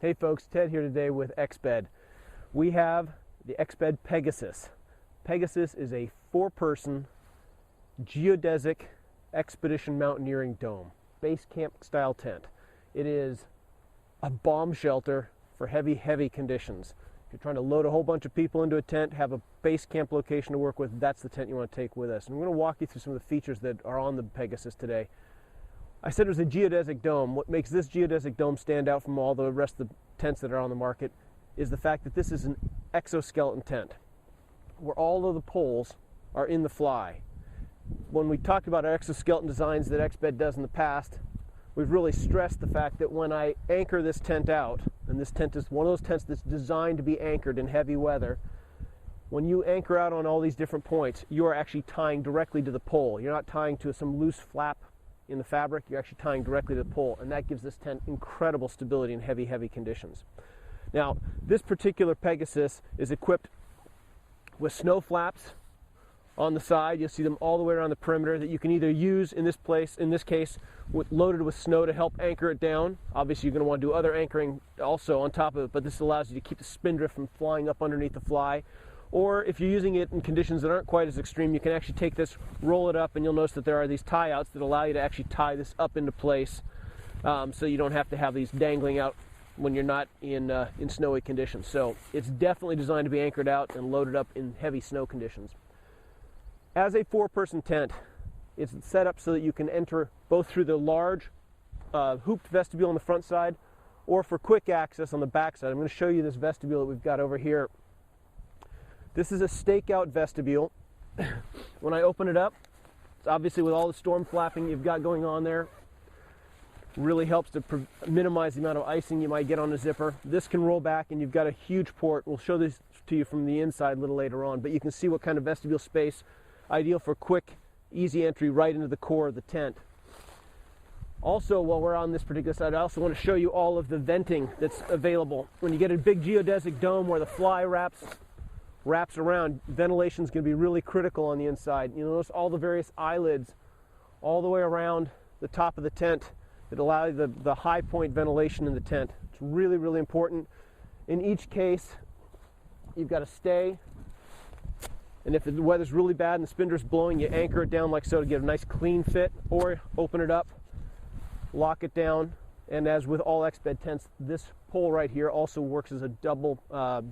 Hey folks, Ted here today with Exped. We have the Exped Pegasus. Pegasus is a 4-person geodesic expedition mountaineering dome, base camp style tent. It is a bomb shelter for heavy conditions. If you're trying to load a whole bunch of people into a tent, have a base camp location to work with, that's the tent you want to take with us. And I'm going to walk you through some of the features that are on the Pegasus today. I said it was a geodesic dome. What makes this geodesic dome stand out from all the rest of the tents that are on the market is the fact that this is an exoskeleton tent, where all of the poles are in the fly. When we talked about our exoskeleton designs that Exped does in the past, we've really stressed the fact that when I anchor this tent out, and this tent is one of those tents that's designed to be anchored in heavy weather, when you anchor out on all these different points, you are actually tying directly to the pole. You're not tying to some loose flap in the fabric, you're actually tying directly to the pole, and that gives this tent incredible stability in heavy conditions. Now, this particular Pegasus is equipped with snow flaps on the side. You'll see them all the way around the perimeter that you can either use in this case, loaded with snow to help anchor it down. Obviously, you're going to want to do other anchoring also on top of it, but this allows you to keep the spindrift from flying up underneath the fly. Or if you're using it in conditions that aren't quite as extreme, you can actually take this, roll it up, and you'll notice that there are these tie-outs that allow you to actually tie this up into place, so you don't have to have these dangling out when you're not in snowy conditions. So it's definitely designed to be anchored out and loaded up in heavy snow conditions. As a 4-person tent, it's set up so that you can enter both through the large hooped vestibule on the front side, or for quick access on the back side. I'm going to show you this vestibule that we've got over here. This is a stakeout vestibule. When I open it up, it's obviously with all the storm flapping you've got going on there, really helps to minimize the amount of icing you might get on the zipper. This can roll back and you've got a huge port. We'll show this to you from the inside a little later on, but you can see what kind of vestibule space, ideal for quick, easy entry right into the core of the tent. Also, while we're on this particular side, I also want to show you all of the venting that's available. When you get a big geodesic dome where the fly wraps around, ventilation is going to be really critical on the inside. You notice all the various eyelids all the way around the top of the tent that allow you the high point ventilation in the tent. It's really important. In each case, you've got to stay, and if the weather's really bad and the spindrift's blowing, you anchor it down like so to get a nice clean fit, or open it up, lock it down. And as with all Exped tents, this pole right here also works as a double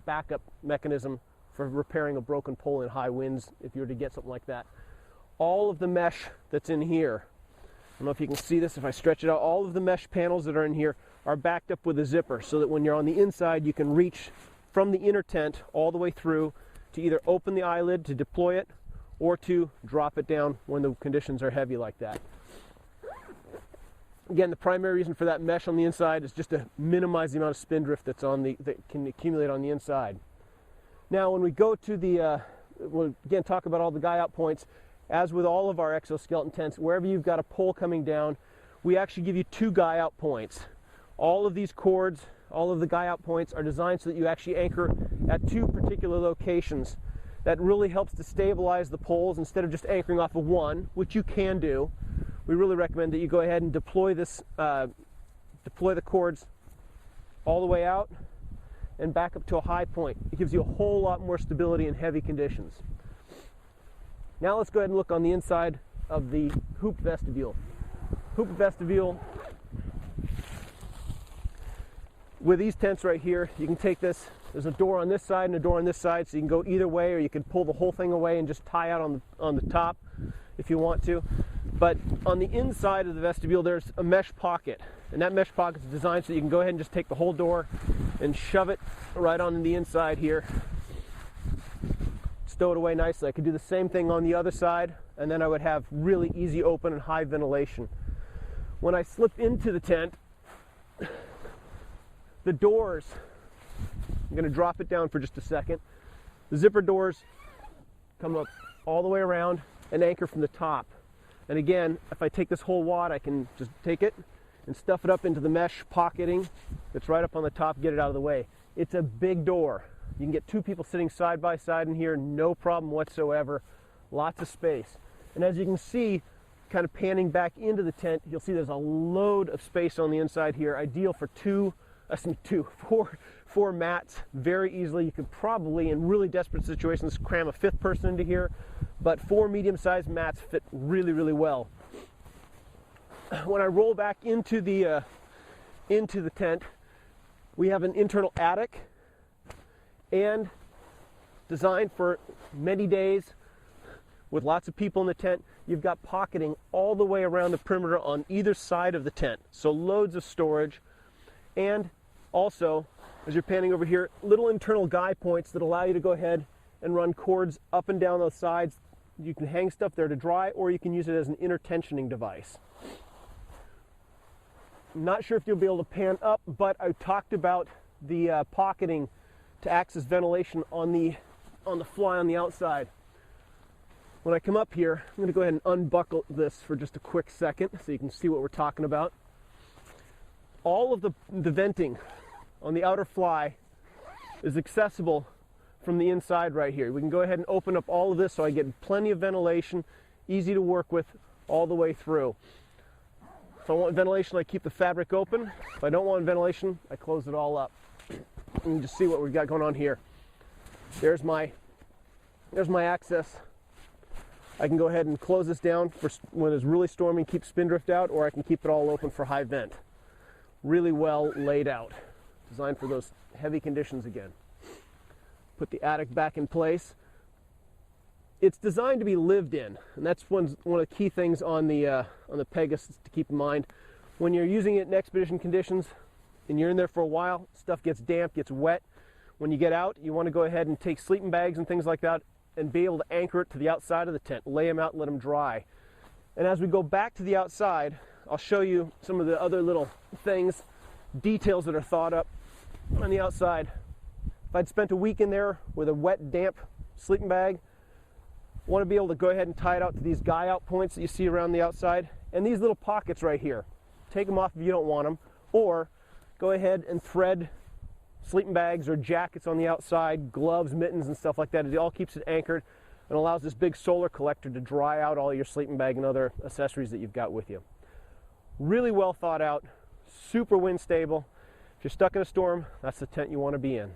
backup mechanism for repairing a broken pole in high winds if you were to get something like that. All of the mesh that's in here, I don't know if you can see this if I stretch it out, all of the mesh panels that are in here are backed up with a zipper so that when you're on the inside you can reach from the inner tent all the way through to either open the eyelid to deploy it or to drop it down when the conditions are heavy like that. Again, the primary reason for that mesh on the inside is just to minimize the amount of spindrift that can accumulate on the inside. Now, when we go to we'll again talk about all the guy out points. As with all of our exoskeleton tents, wherever you've got a pole coming down, we actually give you 2 guy out points. All of these cords, all of the guy out points are designed so that you actually anchor at 2 particular locations. That really helps to stabilize the poles instead of just anchoring off of one, which you can do. We really recommend that you go ahead and deploy the cords all the way out and back up to a high point. It gives you a whole lot more stability in heavy conditions. Now let's go ahead and look on the inside of the hooped vestibule. Hooped vestibule, with these tents right here, you can take this, there's a door on this side and a door on this side, so you can go either way, or you can pull the whole thing away and just tie out on the top if you want to. But on the inside of the vestibule, there's a mesh pocket, and that mesh pocket is designed so you can go ahead and just take the whole door and shove it right on the inside here. Stow it away nicely. I could do the same thing on the other side, and then I would have really easy open and high ventilation. When I slip into the tent, the doors, I'm going to drop it down for just a second. The zipper doors come up all the way around and anchor from the top. And again, if I take this whole wad, I can just take it and stuff it up into the mesh pocketing that's right up on the top, get it out of the way. It's a big door. You can get 2 people sitting side by side in here, no problem whatsoever. Lots of space. And as you can see, kind of panning back into the tent, you'll see there's a load of space on the inside here, ideal for 2 four mats very easily. You could probably, in really desperate situations, cram a fifth person into here, but 4 medium-sized mats fit really, really well. When I roll back into the tent, we have an internal attic, and designed for many days with lots of people in the tent, you've got pocketing all the way around the perimeter on either side of the tent. So loads of storage, and also, as you're panning over here, little internal guy points that allow you to go ahead and run cords up and down those sides. You can hang stuff there to dry, or you can use it as an inner tensioning device. I'm not sure if you'll be able to pan up, but I talked about the pocketing to access ventilation on the fly on the outside. When I come up here, I'm going to go ahead and unbuckle this for just a quick second so you can see what we're talking about. All of the venting on the outer fly is accessible from the inside right here. We can go ahead and open up all of this so I get plenty of ventilation, easy to work with all the way through. If I want ventilation, I keep the fabric open. If I don't want ventilation, I close it all up. You can just see what we've got going on here. There's my access. I can go ahead and close this down for when it's really stormy, keep spindrift out, or I can keep it all open for high vent. Really well laid out, designed for those heavy conditions again. Put the attic back in place. It's designed to be lived in, and that's one of the key things on the Pegasus to keep in mind. When you're using it in expedition conditions and you're in there for a while, stuff gets damp, gets wet. When you get out, you want to go ahead and take sleeping bags and things like that and be able to anchor it to the outside of the tent, lay them out and let them dry. And as we go back to the outside, I'll show you some of the other little things, details that are thought up on the outside. If I'd spent a week in there with a wet, damp sleeping bag, I want to be able to go ahead and tie it out to these guy out points that you see around the outside, and these little pockets right here. Take them off if you don't want them, or go ahead and thread sleeping bags or jackets on the outside, gloves, mittens, and stuff like that. It all keeps it anchored and allows this big solar collector to dry out all your sleeping bag and other accessories that you've got with you. Really well thought out, super wind stable. If you're stuck in a storm, that's the tent you want to be in.